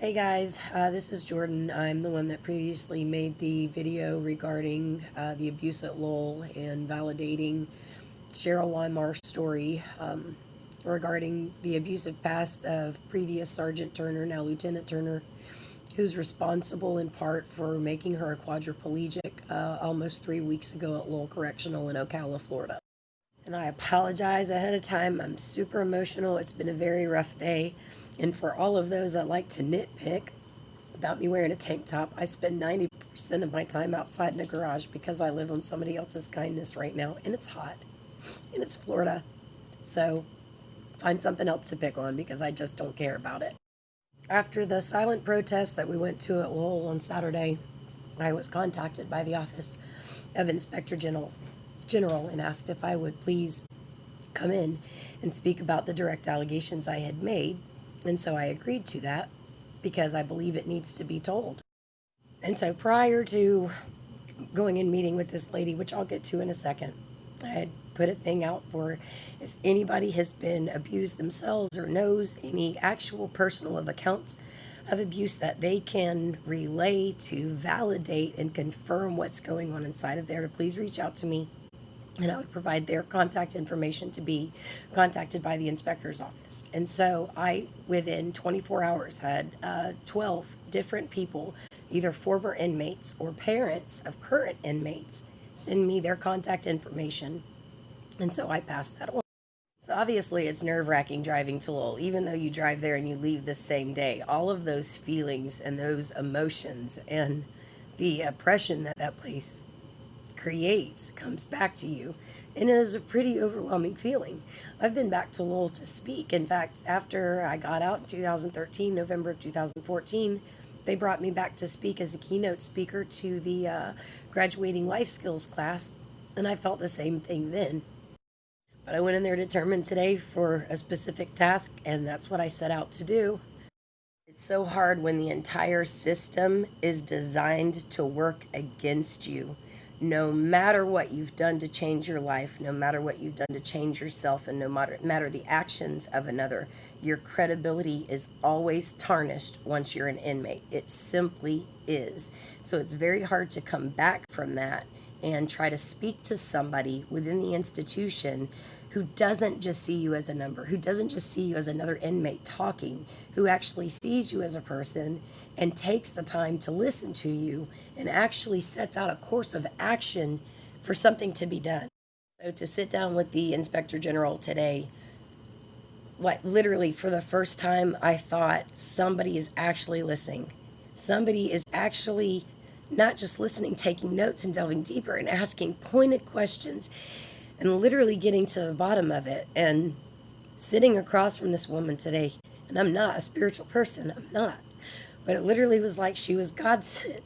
Hey guys, this is Jordan. I'm the one that previously made the video regarding the abuse at Lowell and validating Cheryl Weimar's story regarding the abusive past of previous Sergeant Turner, now Lieutenant Turner, who's responsible in part for making her a quadriplegic almost 3 weeks ago at Lowell Correctional in Ocala, Florida. And I apologize ahead of time. I'm super emotional. It's been a very rough day. And for all of those that like to nitpick about me wearing a tank top, I spend 90% of my time outside in the garage because I live on somebody else's kindness right now. And it's hot. And it's Florida. So find something else to pick on because I just don't care about it. After the silent protest that we went to at Lowell on Saturday, I was contacted by the Office of Inspector General and asked if I would please come in and speak about the direct allegations I had made. And so I agreed to that because I believe it needs to be told. And so prior to going and meeting with this lady, which I'll get to in a second, I had put a thing out for if anybody has been abused themselves or knows any actual personal accounts of abuse that they can relay to validate and confirm what's going on inside of there, to please reach out to me. And I would provide their contact information to be contacted by the inspector's office. And so I, within 24 hours, had 12 different people, either former inmates or parents of current inmates, send me their contact information. And so I passed that on. So obviously it's nerve-wracking driving to Lowell, even though you drive there and you leave the same day. All of those feelings and those emotions and the oppression that that place creates comes back to you, and it is a pretty overwhelming feeling. I've been back to Lowell to speak. In fact, after I got out in 2013, November of 2014, they brought me back to speak as a keynote speaker to the graduating life skills class, and I felt the same thing then. But I went in there determined today for a specific task, and that's what I set out to do. It's so hard when the entire system is designed to work against you. No matter what you've done to change your life, no matter what you've done to change yourself, and no matter the actions of another, your credibility is always tarnished once you're an inmate. It simply is. So it's very hard to come back from that and try to speak to somebody within the institution who doesn't just see you as a number, who doesn't just see you as another inmate talking, who actually sees you as a person and takes the time to listen to you and actually sets out a course of action for something to be done. So to sit down with the Inspector General today, literally for the first time, I thought somebody is actually listening. Somebody is actually not just listening, taking notes and delving deeper and asking pointed questions and literally getting to the bottom of it. And sitting across from this woman today, and I'm not a spiritual person, I'm not. But it literally was like she was God sent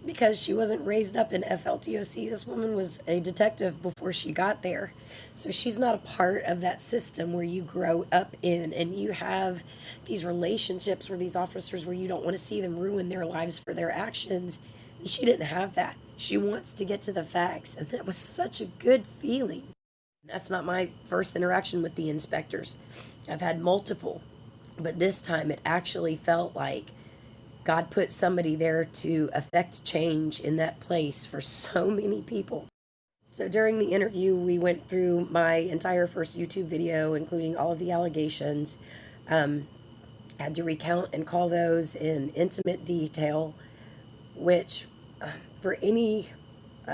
because she wasn't raised up in FLTOC. This woman was a detective before she got there. So she's not a part of that system where you grow up in and you have these relationships with these officers where you don't want to see them ruin their lives for their actions. And she didn't have that. She wants to get to the facts. And that was such a good feeling. That's not my first interaction with the inspectors. I've had multiple. But this time it actually felt like God put somebody there to affect change in that place for so many people. So during the interview, we went through my entire first YouTube video, including all of the allegations. Had to recount and call those in intimate detail, which for any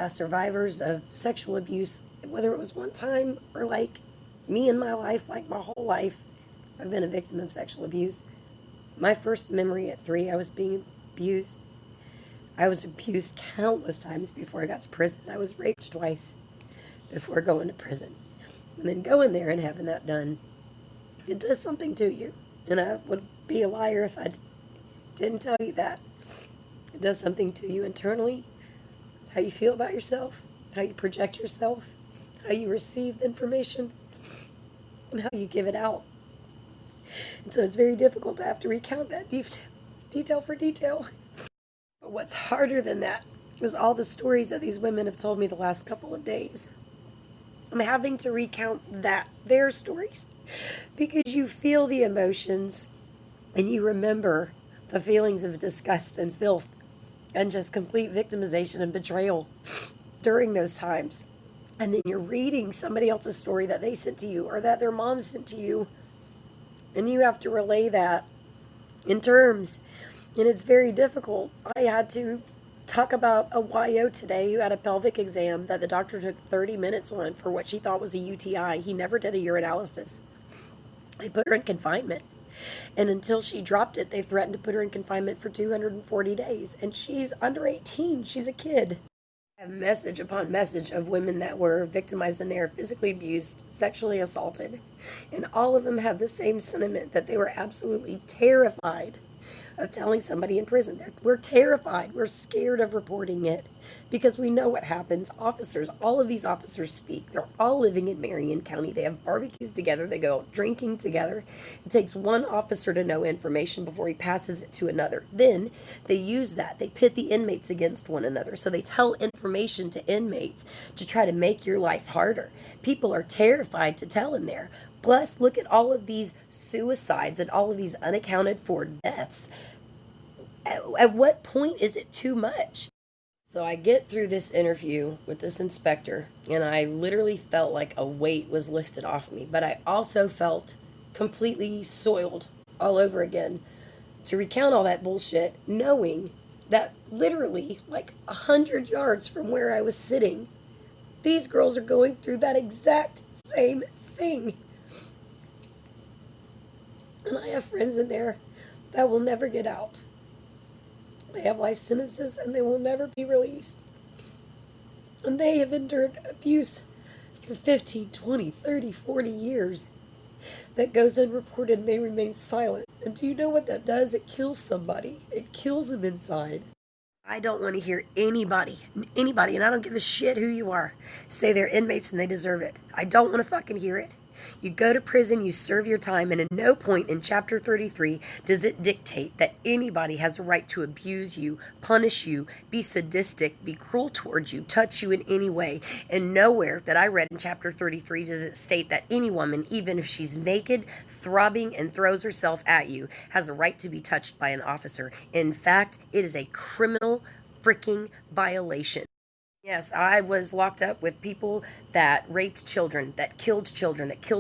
survivors of sexual abuse, whether it was one time or like me in my life, like my whole life, I've been a victim of sexual abuse. My first memory at 3, I was being abused. I was abused countless times before I got to prison. I was raped twice before going to prison. And then going there and having that done, it does something to you. And I would be a liar if I didn't tell you that. It does something to you internally, how you feel about yourself, how you project yourself, how you receive information, and how you give it out. And so it's very difficult to have to recount that detail for detail. But what's harder than that is all the stories that these women have told me the last couple of days. I'm having to recount their stories, because you feel the emotions and you remember the feelings of disgust and filth and just complete victimization and betrayal during those times. And then you're reading somebody else's story that they sent to you or that their mom sent to you, and you have to relay that in terms. And it's very difficult. I had to talk about a YO today who had a pelvic exam that the doctor took 30 minutes on for what she thought was a UTI. He never did a urinalysis. They put her in confinement. And until she dropped it, they threatened to put her in confinement for 240 days. And she's under 18. She's a kid. I have message upon message of women that were victimized and they are physically abused, sexually assaulted. And all of them have the same sentiment, that they were absolutely terrified of telling somebody in prison. We're terrified. We're scared of reporting it because we know what happens. Officers, all of these officers speak. They're all living in Marion County. They have barbecues together. They go drinking together. It takes one officer to know information before he passes it to another. Then they use that. They pit the inmates against one another. So they tell information to inmates to try to make your life harder. People are terrified to tell in there. Plus, look at all of these suicides and all of these unaccounted for deaths. At what point is it too much? So I get through this interview with this inspector, and I literally felt like a weight was lifted off me. But I also felt completely soiled all over again to recount all that bullshit, knowing that literally like 100 yards from where I was sitting, these girls are going through that exact same thing. And I have friends in there that will never get out. They have life sentences and they will never be released. And they have endured abuse for 15, 20, 30, 40 years that goes unreported and they remain silent. And do you know what that does? It kills somebody. It kills them inside. I don't want to hear anybody, and I don't give a shit who you are, say they're inmates and they deserve it. I don't want to fucking hear it. You go to prison, you serve your time, and at no point in Chapter 33 does it dictate that anybody has a right to abuse you, punish you, be sadistic, be cruel towards you, touch you in any way. And nowhere that I read in Chapter 33 does it state that any woman, even if she's naked, throbbing, and throws herself at you, has a right to be touched by an officer. In fact, it is a criminal freaking violation. Yes, I was locked up with people that raped children, that killed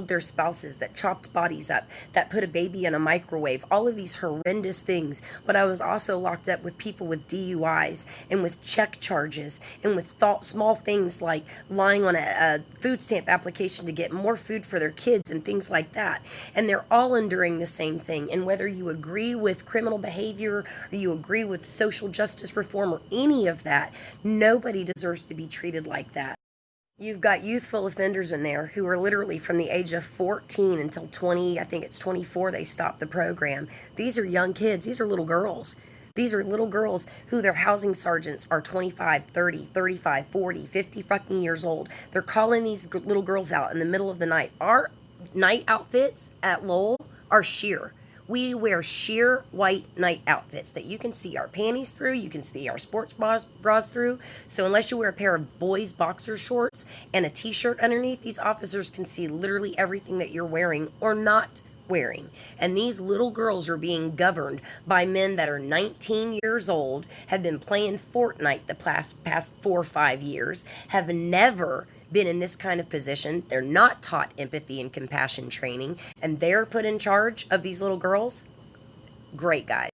their spouses, that chopped bodies up, that put a baby in a microwave, all of these horrendous things. But I was also locked up with people with DUIs and with check charges and with small things like lying on a food stamp application to get more food for their kids and things like that. And they're all enduring the same thing. And whether you agree with criminal behavior or you agree with social justice reform or any of that, nobody deserves to be treated like that. You've got youthful offenders in there who are literally from the age of 14 until 20, I think it's 24, they stopped the program. These are young kids. These are little girls. These are little girls who their housing sergeants are 25, 30, 35, 40, 50 fucking years old. They're calling these little girls out in the middle of the night. Our night outfits at Lowell are sheer. We wear sheer white night outfits that you can see our panties through, you can see our sports bras through. So unless you wear a pair of boys' boxer shorts and a t-shirt underneath, these officers can see literally everything that you're wearing or not wearing. And these little girls are being governed by men that are 19 years old, have been playing Fortnite the past 4 or 5 years, have never been in this kind of position. They're not taught empathy and compassion training, and they're put in charge of these little girls. Great guys.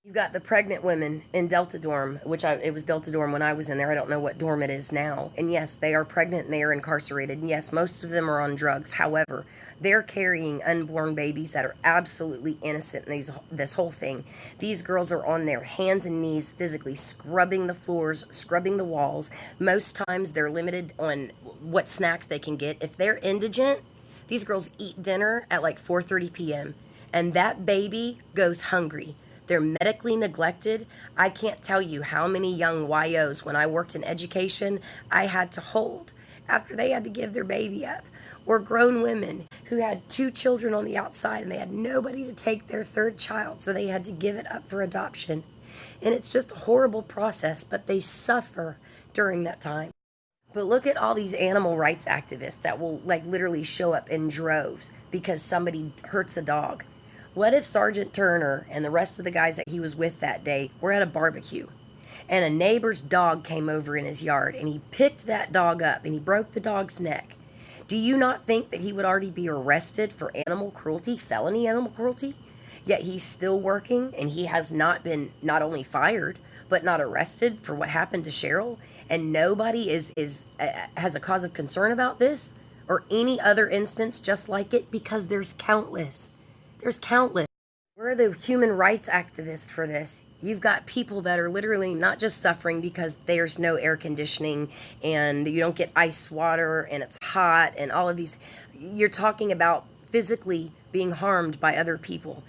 You've got the pregnant women in Delta Dorm, it was Delta Dorm when I was in there. I don't know what dorm it is now. And yes, they are pregnant and they are incarcerated. And yes, most of them are on drugs. However, they're carrying unborn babies that are absolutely innocent in this whole thing. These girls are on their hands and knees physically scrubbing the floors, scrubbing the walls. Most times they're limited on what snacks they can get. If they're indigent, these girls eat dinner at like 4:30 p.m. and that baby goes hungry. They're medically neglected. I can't tell you how many young YOs, when I worked in education, I had to hold after they had to give their baby up. Or grown women who had 2 children on the outside and they had nobody to take their 3rd child, so they had to give it up for adoption. And it's just a horrible process, but they suffer during that time. But look at all these animal rights activists that will like literally show up in droves because somebody hurts a dog. What if Sergeant Turner and the rest of the guys that he was with that day were at a barbecue and a neighbor's dog came over in his yard and he picked that dog up and he broke the dog's neck? Do you not think that he would already be arrested for animal cruelty, felony animal cruelty? Yet he's still working and he has not been not only fired, but not arrested for what happened to Cheryl, and nobody has a cause of concern about this or any other instance just like it, because there's countless. There's countless. We're the human rights activists for this. You've got people that are literally not just suffering because there's no air conditioning and you don't get ice water and it's hot and all of these. You're talking about physically being harmed by other people.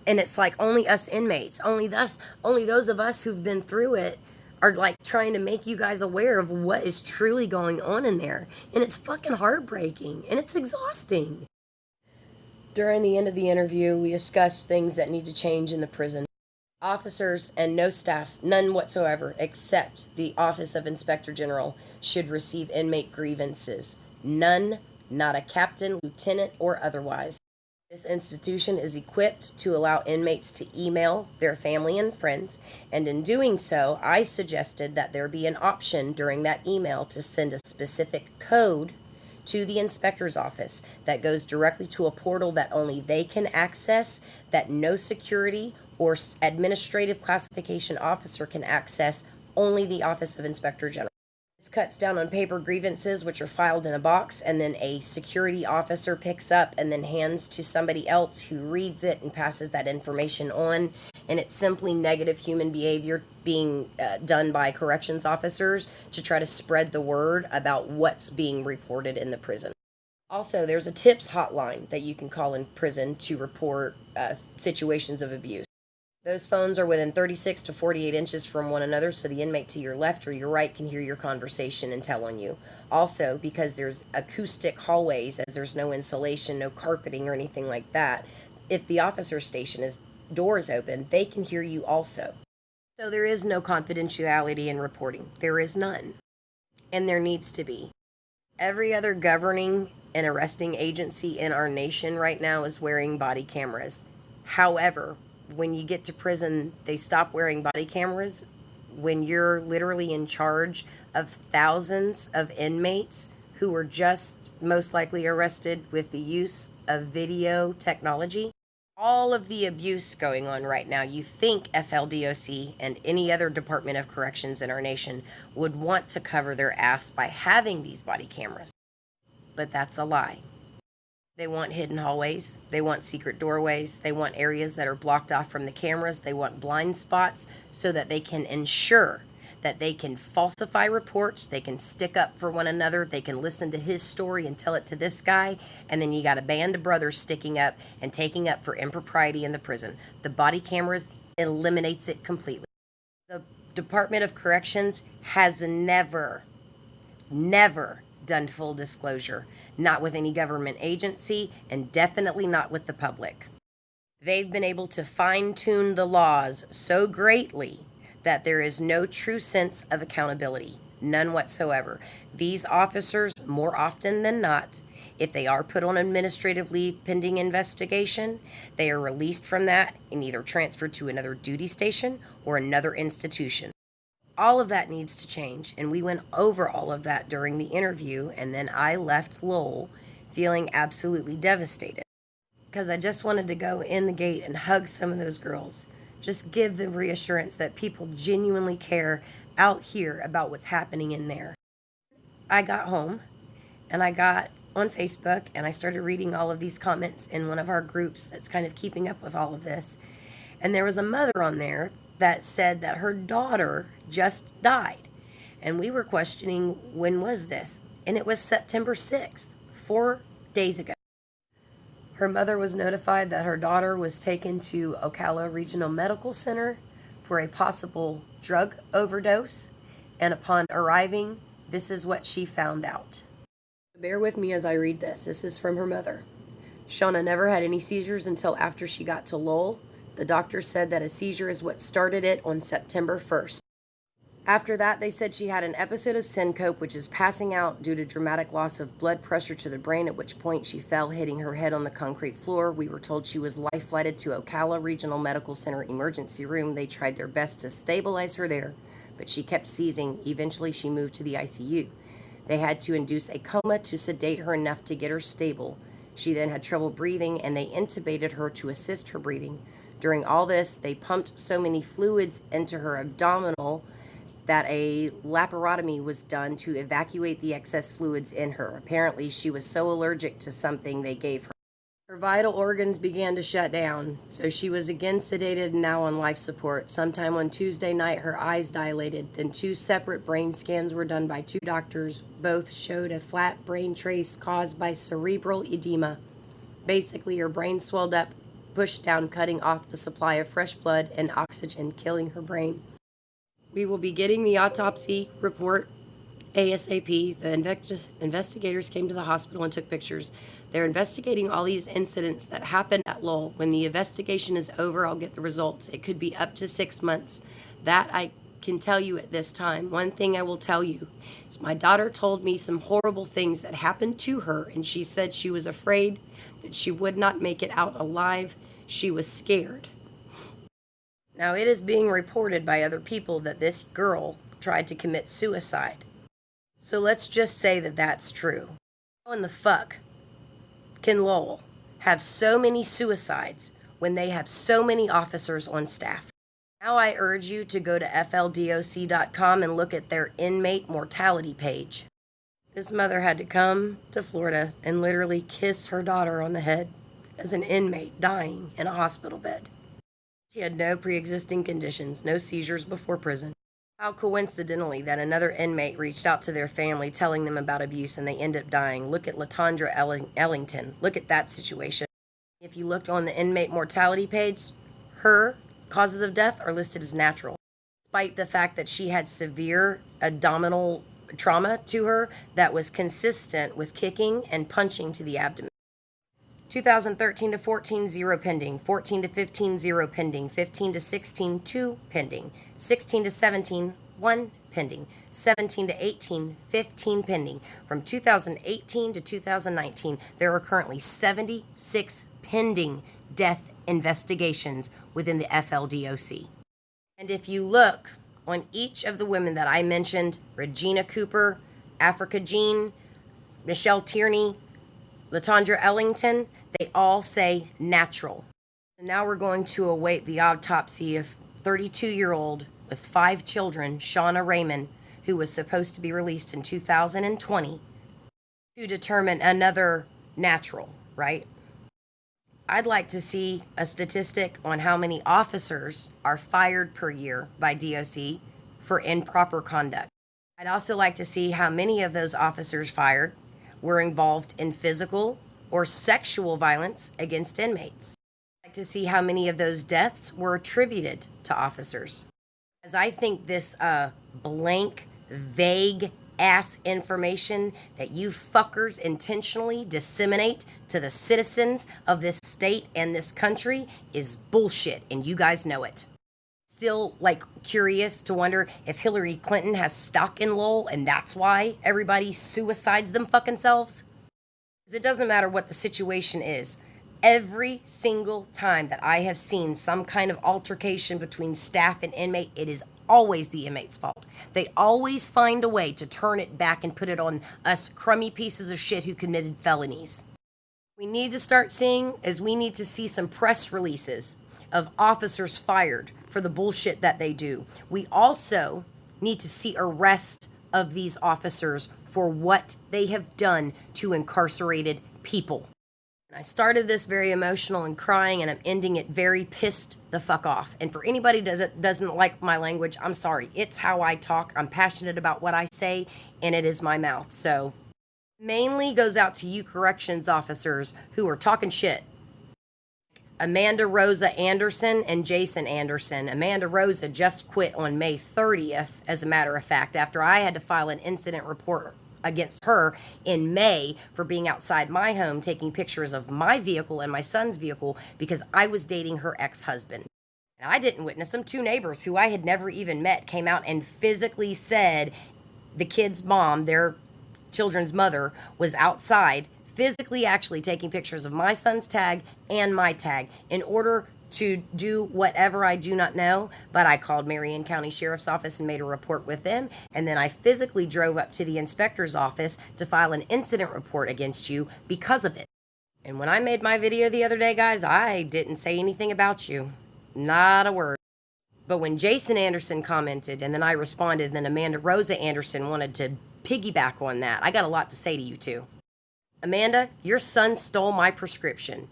And it's like only us inmates, only those of us who've been through it are like trying to make you guys aware of what is truly going on in there. And it's fucking heartbreaking and it's exhausting. During the end of the interview, we discussed things that need to change in the prison. Officers and no staff, none whatsoever, except the Office of Inspector General, should receive inmate grievances. None, not a captain, lieutenant, or otherwise. This institution is equipped to allow inmates to email their family and friends, and in doing so, I suggested that there be an option during that email to send a specific code to the inspector's office that goes directly to a portal that only they can access, that no security or administrative classification officer can access, only the Office of Inspector General. This cuts down on paper grievances, which are filed in a box, and then a security officer picks up and then hands to somebody else who reads it and passes that information on. And it's simply negative human behavior being done by corrections officers to try to spread the word about what's being reported in the prison. Also, there's a tips hotline that you can call in prison to report situations of abuse. Those phones are within 36 to 48 inches from one another, so the inmate to your left or your right can hear your conversation and tell on you. Also, because there's acoustic hallways, as there's no insulation, no carpeting or anything like that, if the officer station is doors open, they can hear you also. So there is no confidentiality in reporting. There is none. And there needs to be. Every other governing and arresting agency in our nation right now is wearing body cameras. However, when you get to prison, they stop wearing body cameras when you're literally in charge of thousands of inmates who were just most likely arrested with the use of video technology. All of the abuse going on right now, you think FLDOC and any other Department of Corrections in our nation would want to cover their ass by having these body cameras. But that's a lie. They want hidden hallways. They want secret doorways. They want areas that are blocked off from the cameras. They want blind spots so that they can ensure that they can falsify reports. They can stick up for one another. They can listen to his story and tell it to this guy. And then you got a band of brothers sticking up and taking up for impropriety in the prison. The body cameras eliminates it completely. The Department of Corrections has never done full disclosure. Not with any government agency, and definitely not with the public. They've been able to fine-tune the laws so greatly that there is no true sense of accountability. None whatsoever. These officers, more often than not, if they are put on administrative leave pending investigation, they are released from that and either transferred to another duty station or another institution. All of that needs to change, and we went over all of that during the interview, and then I left Lowell feeling absolutely devastated because I just wanted to go in the gate and hug some of those girls. Just give them reassurance that people genuinely care out here about what's happening in there. I got home, and I got on Facebook, and I started reading all of these comments in one of our groups that's kind of keeping up with all of this. And there was a mother on there that said that her daughter just died. And we were questioning, when was this? And it was September 6th, 4 days ago. Her mother was notified that her daughter was taken to Ocala Regional Medical Center for a possible drug overdose. And upon arriving, this is what she found out. Bear with me as I read this. This is from her mother. Shauna never had any seizures until after she got to Lowell. The doctor said that a seizure is what started it on September 1st. After that, they said she had an episode of syncope, which is passing out due to dramatic loss of blood pressure to the brain, at which point she fell, hitting her head on the concrete floor. We were told she was life-flighted to Ocala Regional Medical Center emergency room. They tried their best to stabilize her there, but she kept seizing. Eventually, she moved to the ICU. They had to induce a coma to sedate her enough to get her stable. She then had trouble breathing, and they intubated her to assist her breathing. During all this, they pumped so many fluids into her abdominal that a laparotomy was done to evacuate the excess fluids in her. Apparently, she was so allergic to something they gave her. Her vital organs began to shut down, so she was again sedated and now on life support. Sometime on Tuesday night, her eyes dilated. Then 2 separate brain scans were done by 2 doctors. Both showed a flat brain trace caused by cerebral edema. Basically, her brain swelled up, pushed down, cutting off the supply of fresh blood and oxygen, killing her brain. We will be getting the autopsy report ASAP. The investigators came to the hospital and took pictures. They're investigating all these incidents that happened at Lowell. When the investigation is over, I'll get the results. It could be up to 6 months. That I can tell you at this time. One thing I will tell you is my daughter told me some horrible things that happened to her, and she said she was afraid that she would not make it out alive. She was scared. Now, it is being reported by other people that this girl tried to commit suicide. So let's just say that that's true. How in the fuck can Lowell have so many suicides when they have so many officers on staff? Now I urge you to go to fldoc.com and look at their inmate mortality page. This mother had to come to Florida and literally kiss her daughter on the head as an inmate dying in a hospital bed. She had no pre-existing conditions, no seizures before prison. How coincidentally that another inmate reached out to their family telling them about abuse and they end up dying. Look at Latondra Ellington. Look at that situation. If you looked on the inmate mortality page, her causes of death are listed as natural, despite the fact that she had severe abdominal trauma to her that was consistent with kicking and punching to the abdomen. 2013 to 14, 0 pending. 14 to 15, 0 pending. 15 to 16, 2 pending. 16 to 17, 1 pending. 17 to 18, 15 pending. From 2018 to 2019, there are currently 76 pending death investigations within the FLDOC. And if you look on each of the women that I mentioned, Regina Cooper, Africa Jean, Michelle Tierney, Latondra Ellington, they all say natural. And now we're going to await the autopsy of 32-year-old with 5 children, Shauna Reyman, who was supposed to be released in 2020, to determine another natural, right? I'd like to see a statistic on how many officers are fired per year by DOC for improper conduct. I'd also like to see how many of those officers fired were involved in physical or sexual violence against inmates. I'd like to see how many of those deaths were attributed to officers. As I think this blank, vague ass information that you fuckers intentionally disseminate to the citizens of this state and this country is bullshit, and you guys know it. Still, curious to wonder if Hillary Clinton has stock in Lowell and that's why everybody suicides them fucking selves? Because it doesn't matter what the situation is. Every single time that I have seen some kind of altercation between staff and inmate, it is always the inmate's fault. They always find a way to turn it back and put it on us crummy pieces of shit who committed felonies. We need to start seeing is we need to see some press releases of officers fired for the bullshit that they do. We also need to see arrest of these officers for what they have done to incarcerated people. I started this very emotional and crying, and I'm ending it very pissed the fuck off. And for anybody doesn't like my language, I'm sorry. It's how I talk. I'm passionate about what I say, and it is my mouth. So, mainly goes out to you corrections officers who are talking shit. Amanda Rosa Anderson and Jason Anderson. Amanda Rosa just quit on May 30th, as a matter of fact, after I had to file an incident report against her in May for being outside my home taking pictures of my vehicle and my son's vehicle because I was dating her ex-husband. And I didn't witness them. Two neighbors who I had never even met came out and physically said the kid's mom, their children's mother, was outside physically actually taking pictures of my son's tag and my tag in order to do whatever I do not know. But I called Marion County Sheriff's Office and made a report with them, and then I physically drove up to the inspector's office to file an incident report against you because of it. And when I made my video the other day, guys, I didn't say anything about you. Not a word. But when Jason Anderson commented and then I responded, and then Amanda Rosa Anderson wanted to piggyback on that, I got a lot to say to you two. Amanda, your son stole my prescription.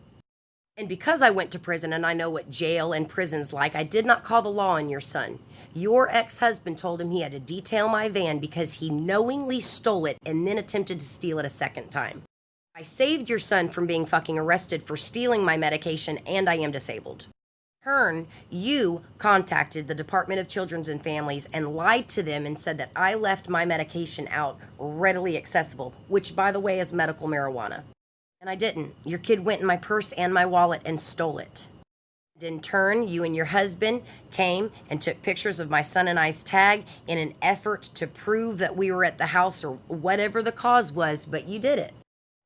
And because I went to prison and I know what jail and prison's like, I did not call the law on your son. Your ex-husband told him he had to detail my van because he knowingly stole it and then attempted to steal it a second time. I saved your son from being fucking arrested for stealing my medication, and I am disabled. Hearn, you contacted the Department of Children's and Families and lied to them and said that I left my medication out readily accessible, which, by the way, is medical marijuana. And I didn't. Your kid went in my purse and my wallet and stole it. In turn, you and your husband came and took pictures of my son and I's tag in an effort to prove that we were at the house or whatever the cause was, but you did it.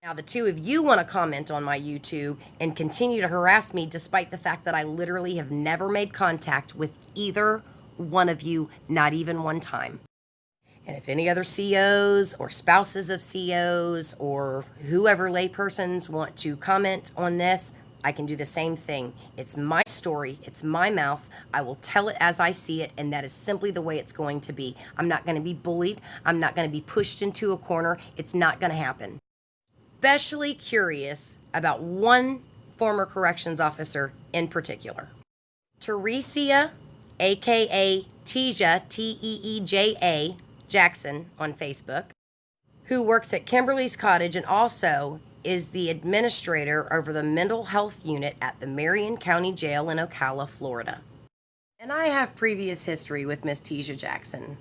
Now, the two of you want to comment on my YouTube and continue to harass me despite the fact that I literally have never made contact with either one of you, not even one time. And if any other COs or spouses of COs or whoever laypersons want to comment on this, I can do the same thing. It's my story. It's my mouth. I will tell it as I see it, and that is simply the way it's going to be. I'm not going to be bullied. I'm not going to be pushed into a corner. It's not going to happen. Especially curious about one former corrections officer in particular. Teresia, aka Teja, Teeja Jackson on Facebook, who works at Kimberly's Cottage and also is the administrator over the mental health unit at the Marion County Jail in Ocala, Florida. And I have previous history with Miss Teja Jackson.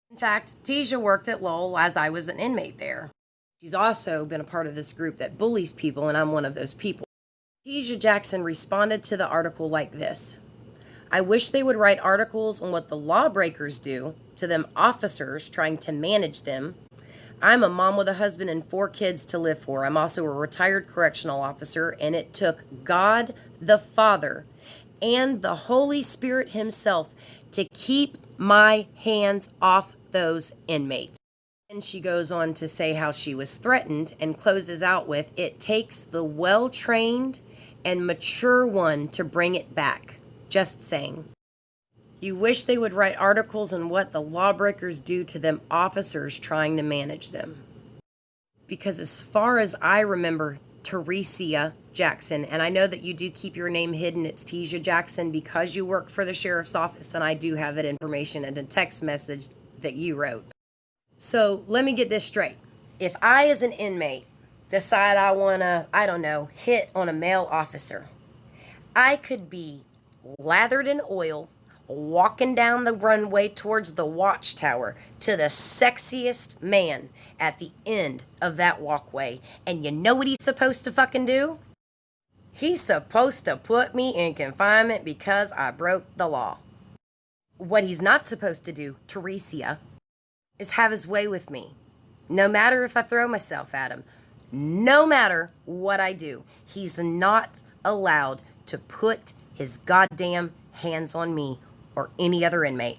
In fact, Teja worked at Lowell as I was an inmate there. She's also been a part of this group that bullies people, and I'm one of those people. Teja Jackson responded to the article like this: I wish they would write articles on what the lawbreakers do to them officers trying to manage them. I'm a mom with a husband and 4 kids to live for. I'm also a retired correctional officer, and it took God the Father and the Holy Spirit himself to keep my hands off those inmates. And she goes on to say how she was threatened and closes out with, it takes the well-trained and mature one to bring it back. Just saying. You wish they would write articles on what the lawbreakers do to them officers trying to manage them. Because as far as I remember, Teresia Jackson, and I know that you do keep your name hidden, it's Teja Jackson because you work for the sheriff's office, and I do have that information in a text message that you wrote. So let me get this straight. If I, as an inmate, decide I want to, hit on a male officer, I could be lathered in oil, walking down the runway towards the watchtower to the sexiest man at the end of that walkway. And you know what he's supposed to fucking do? He's supposed to put me in confinement because I broke the law. What he's not supposed to do, Teresia, is have his way with me. No matter if I throw myself at him, no matter what I do, he's not allowed to put his goddamn hands on me or any other inmate.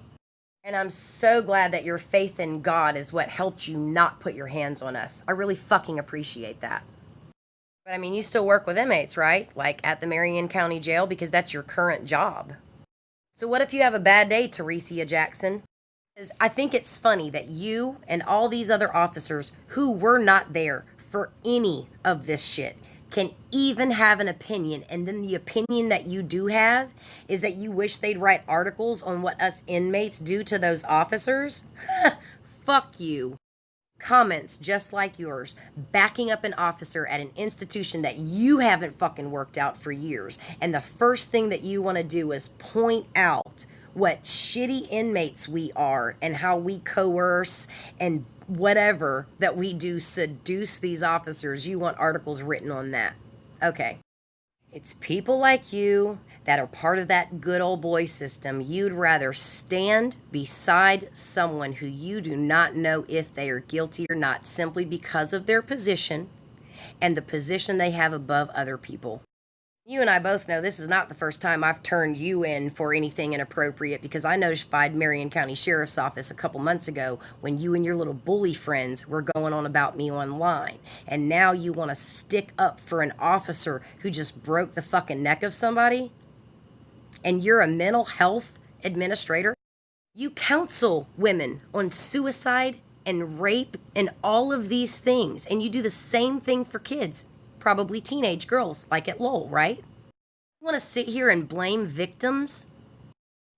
And I'm so glad that your faith in God is what helped you not put your hands on us. I really fucking appreciate that. But I mean, you still work with inmates, right? Like at the Marion County Jail, because that's your current job. So what if you have a bad day, Teresia Jackson? Because I think it's funny that you and all these other officers who were not there for any of this shit can even have an opinion, and then the opinion that you do have is that you wish they'd write articles on what us inmates do to those officers? Fuck you. Comments just like yours, backing up an officer at an institution that you haven't fucking worked out for years, and the first thing that you want to do is point out what shitty inmates we are and how we coerce and whatever that we do seduce these officers. You want articles written on that. Okay. It's people like you that are part of that good old boy system. You'd rather stand beside someone who you do not know if they are guilty or not simply because of their position and the position they have above other people. You and I both know this is not the first time I've turned you in for anything inappropriate, because I notified Marion County Sheriff's Office a couple months ago when you and your little bully friends were going on about me online. And now you want to stick up for an officer who just broke the fucking neck of somebody? And you're a mental health administrator? You counsel women on suicide and rape and all of these things. And you do the same thing for kids. Probably teenage girls, like at Lowell, right? You want to sit here and blame victims?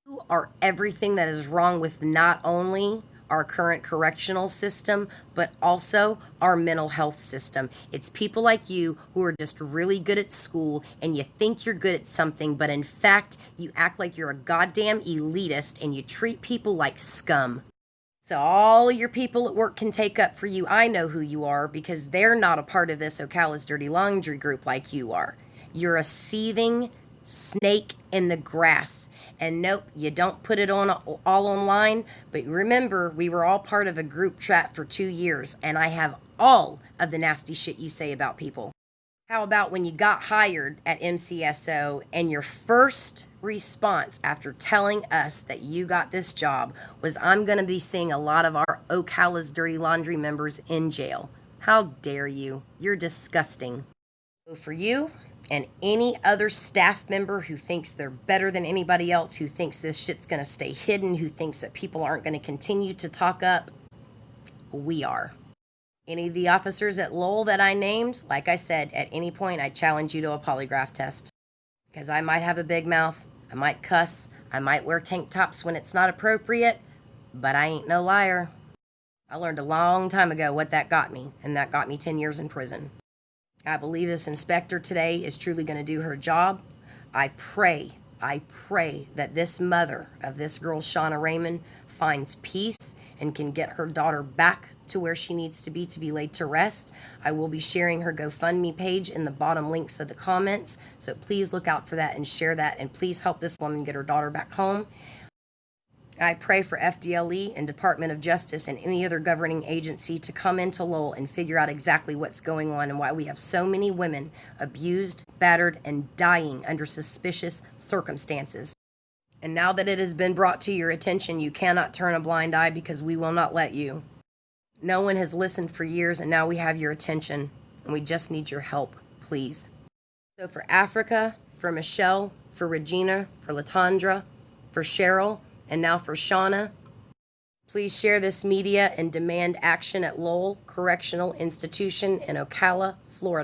You are everything that is wrong with not only our current correctional system, but also our mental health system. It's people like you who are just really good at school and you think you're good at something, but in fact, you act like you're a goddamn elitist and you treat people like scum. So all your people at work can take up for you. I know who you are because they're not a part of this Ocala's Dirty Laundry group like you are. You're a seething snake in the grass. And nope, you don't put it on all online. But remember, we were all part of a group chat for 2 years, and I have all of the nasty shit you say about people. How about when you got hired at MCSO and your first response after telling us that you got this job was, I'm going to be seeing a lot of our Ocala's Dirty Laundry members in jail. How dare you? You're disgusting. So for you and any other staff member who thinks they're better than anybody else, who thinks this shit's going to stay hidden, who thinks that people aren't going to continue to talk up, we are. Any of the officers at Lowell that I named, like I said, at any point I challenge you to a polygraph test. Because I might have a big mouth, I might cuss, I might wear tank tops when it's not appropriate, but I ain't no liar. I learned a long time ago what that got me, and that got me 10 years in prison. I believe this inspector today is truly going to do her job. I pray that this mother of this girl, Shauna Reyman, finds peace and can get her daughter back to where she needs to be laid to rest. I will be sharing her GoFundMe page in the bottom links of the comments, so please look out for that and share that, and please help this woman get her daughter back home. I pray for FDLE and Department of Justice and any other governing agency to come into Lowell and figure out exactly what's going on and why we have so many women abused, battered, and dying under suspicious circumstances. And now that it has been brought to your attention, you cannot turn a blind eye, because we will not let you. No one has listened for years, and now we have your attention, and we just need your help, please. So for Africa, for Michelle, for Regina, for Latondra, for Cheryl, and now for Shauna, please share this media and demand action at Lowell Correctional Institution in Ocala, Florida.